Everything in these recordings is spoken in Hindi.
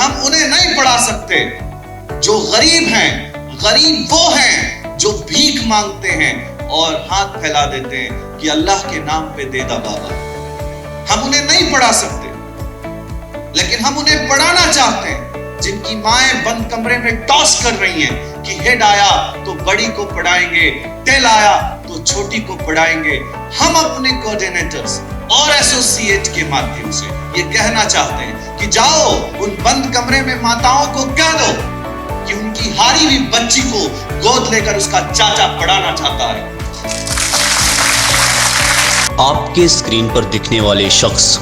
हम उन्हें नहीं पढ़ा सकते। जो गरीब हैं, गरीब वो हैं जो भीख मांगते हैं और हाथ फैला देते हैं कि अल्लाह के नाम पे दे दा बाबा। हम उन्हें नहीं पढ़ा सकते, लेकिन हम उन्हें पढ़ाना चाहते हैं। जिनकी माएं बंद कमरे में टॉस कर रही हैं कि हेड आया तो बड़ी को पढ़ाएंगे, टेल आया तो छोटी को पढ़ाएंगे। हम अपने कोऑर्डिनेटर्स और एसोसिएट के माध्यम से ये कहना चाहते हैं कि जाओ उन बंद कमरे में माताओं को कह दो कि उनकी हारी हुई बच्ची को गोद लेकर उसका चाचा पढ़ाना चाहता है। आपके स्क्रीन पर दिखने वाले शख्स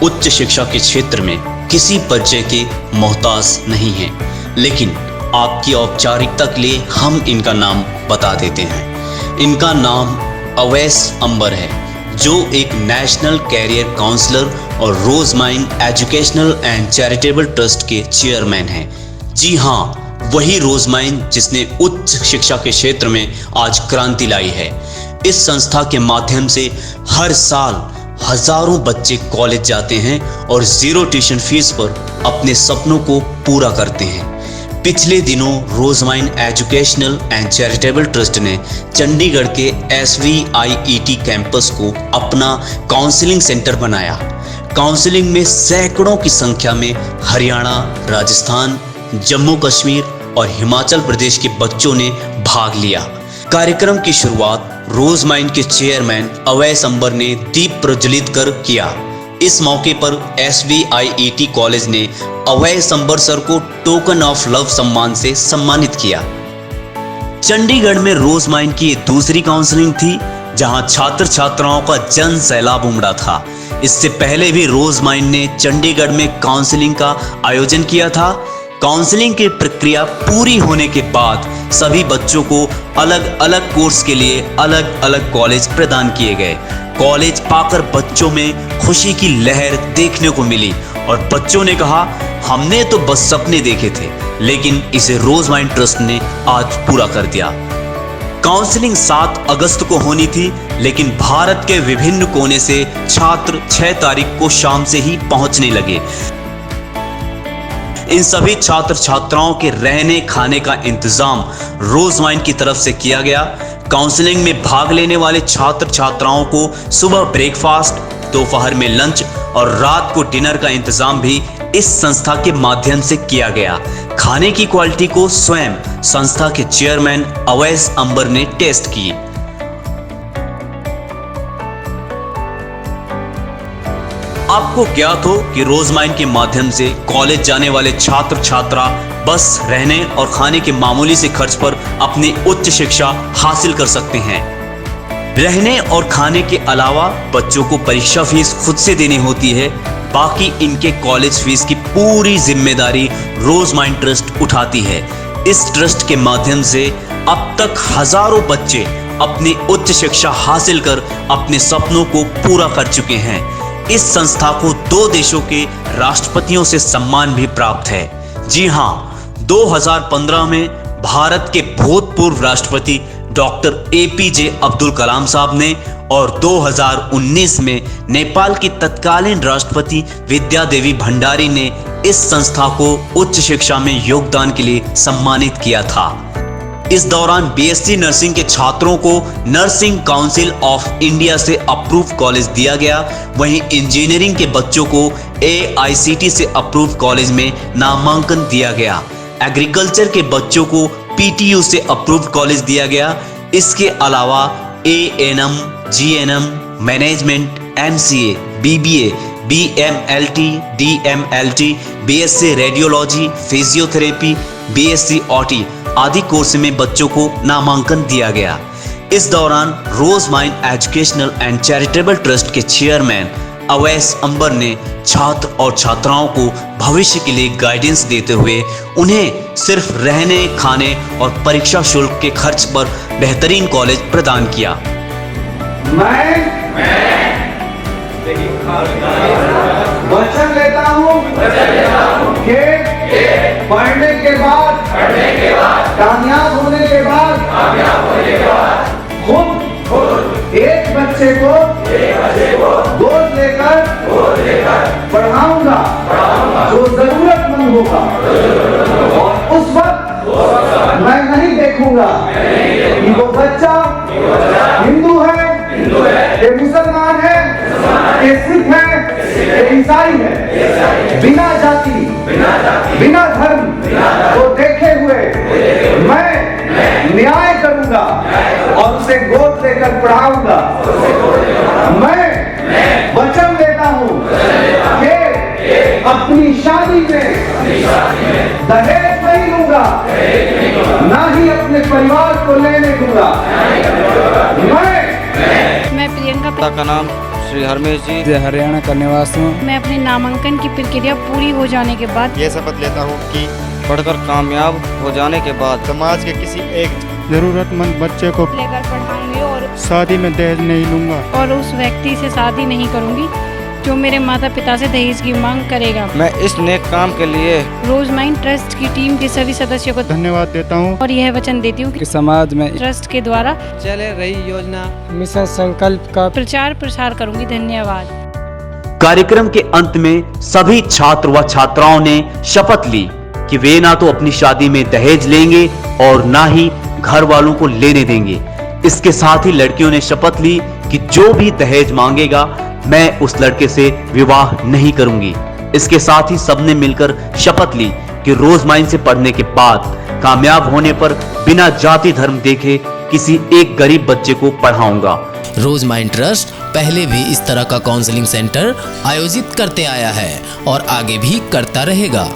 उच्च शिक्षा के क्षेत्र में किसी परिचय के मोहताज नहीं हैं, लेकिन आपकी औपचारिकता के लिए हम इनका नाम बता देते हैं। इनका नाम अवैस अंबर है, जो एक नेशनल कैरियर काउंसलर और रोजमाइंड एजुकेशनल एंड चैरिटेबल ट्रस्ट के चेयरमैन हैं। जी हाँ, वही रोजमाइंड जिसने उच्च शिक्षा के क्षेत्र में आज क्रांति लाई है। इस संस्था के माध्यम से हर साल हजारों बच्चे कॉलेज जाते हैं और जीरो ट्यूशन फीस पर अपने सपनों को पूरा करते हैं। पिछले दिनों रोजमाइंड एजुकेशनल एंड चैरिटेबल ट्रस्ट ने चंडीगढ़ के SVIET कैंपस को अपना काउंसलिंग सेंटर बनाया। काउंसलिंग में सैकड़ों की संख्या में हरियाणा, राजस्थान, जम्मू कश्मीर और हिमाचल प्रदेश के बच्चों ने भाग लिया। कार्यक्रम की शुरुआत रोजमाइंड के चेयरमैन अवैस अंबर ने दीप प्रज्वलित कर किया। इस मौके पर SVIET कॉलेज ने अवैस अंबर सर को टोकन ऑफ लव सम्मान से सम्मानित किया। चंडीगढ़ में रोजमाइंड की दूसरी काउंसलिंग थी, जहां छात्र छात्राओं का जन सैलाब उमड़ा था। इससे पहले भी रोजमाइंड ने चंडीगढ़ में काउंसलिंग का आयोजन किया था। काउंसलिंग की प्रक्रिया पूरी होने के बाद सभी बच्चों को अलग अलग कोर्स के लिए अलग अलग कॉलेज प्रदान किए गए। कॉलेज पाकर बच्चों में खुशी की लहर देखने को मिली और बच्चों ने कहा, हमने तो बस सपने देखे थे, लेकिन इसे रोजमाइंड ट्रस्ट ने आज पूरा कर दिया। काउंसलिंग 7 अगस्त को होनी थी, लेकिन भारत के विभिन्न कोने से छात्र 6 तारीख को शाम से ही पहुंचने लगे। इन सभी छात्र छात्राओं के रहने खाने का इंतजाम रोजमाइंड की तरफ से किया गया। काउंसलिंग में भाग लेने वाले छात्र छात्राओं को सुबह ब्रेकफास्ट, दोपहर में लंच और रात को डिनर का इंतजाम भी इस संस्था के माध्यम से किया गया। खाने की क्वालिटी को स्वयं संस्था के चेयरमैन अवैस अंबर ने टेस्ट की। आपको ज्ञात हो कि रोजमाइंड के माध्यम से कॉलेज जाने वाले छात्र छात्रा बस रहने और खाने के मामूली से खर्च पर अपनी उच्च शिक्षा हासिल कर सकते हैं। रहने और खाने के अलावा बच्चों को परीक्षा फीस खुद से देनी होती है। बाकी इनके कॉलेज फीस की पूरी जिम्मेदारी रोजमाइंड ट्रस्ट उठाती है। इस ट्रस्ट के माध्यम से अब तक हजारों बच्चे अपनी उच्च शिक्षा हासिल कर अपने सपनों को पूरा कर चुके हैं। इस संस्था को 2 देशों के राष्ट्रपतियों से सम्मान भी प्राप्त है। जी हाँ, 2015 में भारत के भूतपूर्व राष्ट्रपति डॉक्टर APJ अब्दुल कलाम साहब ने और 2019 में नेपाल की तत्कालीन राष्ट्रपति विद्या देवी भंडारी ने इस संस्था को उच्च शिक्षा में योगदान के लिए सम्मानित किया था। इस दौरान BSc नर्सिंग के छात्रों को नर्सिंग काउंसिल ऑफ इंडिया से अप्रूव कॉलेज दिया गया। वहीं इंजीनियरिंग के बच्चों को AICT से अप्रूव कॉलेज में नामांकन दिया गया। एग्रीकल्चर के बच्चों को PTU से अप्रूव कॉलेज दिया गया। इसके अलावा ANM, GNM, management, MCA, BBA, BMLT, DMLT, BSc radiology, physiotherapy, BSc OT आदि कोर्स में बच्चों को नामांकन दिया गया। इस दौरान रोजमाइंड एजुकेशनल एंड चैरिटेबल ट्रस्ट के चेयरमैन अवैस अंबर ने छात्र और छात्राओं को भविष्य के लिए गाइडेंस देते हुए उन्हें सिर्फ रहने, खाने और परीक्षा शुल्क के खर्च पर बेहतरीन कॉलेज प्रदान किया। मैं वचन लेता हूँ कि पढ़ने के बाद कामयाब होने के बाद खुद एक बच्चे को गोद लेकर पढ़ाऊंगा जो जरूरतमंद हो होगा और उस वक्त मैं नहीं देखूंगा कि वो बच्चा हिंदू है कि मुसलमान है कि सिख है कि ईसाई है, बिना जाति बिना धर्म को देखे हुए मैं न्याय करूंगा और उसे गोद लेकर पढ़ाऊंगा। मैं वचन देता हूं कि अपनी शादी में दहेज नहीं लूंगा, ना ही अपने परिवार को लेने दूंगा। मैं प्रियंका का नाम श्री हरमेश जी, हरियाणा का निवासी हूँ। मैं अपने नामांकन की प्रक्रिया पूरी हो जाने के बाद ये शपथ लेता हूँ कि पढ़कर कामयाब हो जाने के बाद समाज के किसी एक जरूरतमंद बच्चे को लेकर पढ़ाऊंगी और शादी में दहेज नहीं लूंगा उस व्यक्ति से शादी नहीं करूंगी जो मेरे माता पिता से दहेज की मांग करेगा। मैं इस नेक काम के लिए रोजमाइन ट्रस्ट की टीम के सभी सदस्यों को धन्यवाद देता हूँ और यह वचन देती हूँ कि कि समाज में ट्रस्ट के द्वारा चले रही योजना मिशन संकल्प का प्रचार प्रसार करूंगी। धन्यवाद। कार्यक्रम के अंत में सभी छात्र व छात्राओं ने शपथ ली कि वे ना तो अपनी शादी में दहेज लेंगे और ना ही घर वालों को लेने देंगे। इसके साथ ही लड़कियों ने शपथ ली कि जो भी दहेज मांगेगा मैं उस लड़के से विवाह नहीं करूंगी। इसके साथ ही सबने मिलकर शपथ ली कि रोजमाइन से पढ़ने के बाद कामयाब होने पर बिना जाति धर्म देखे किसी एक गरीब बच्चे को पढ़ाऊंगा। रोजमाइन ट्रस्ट पहले भी इस तरह का काउंसलिंग सेंटर आयोजित करते आया है और आगे भी करता रहेगा।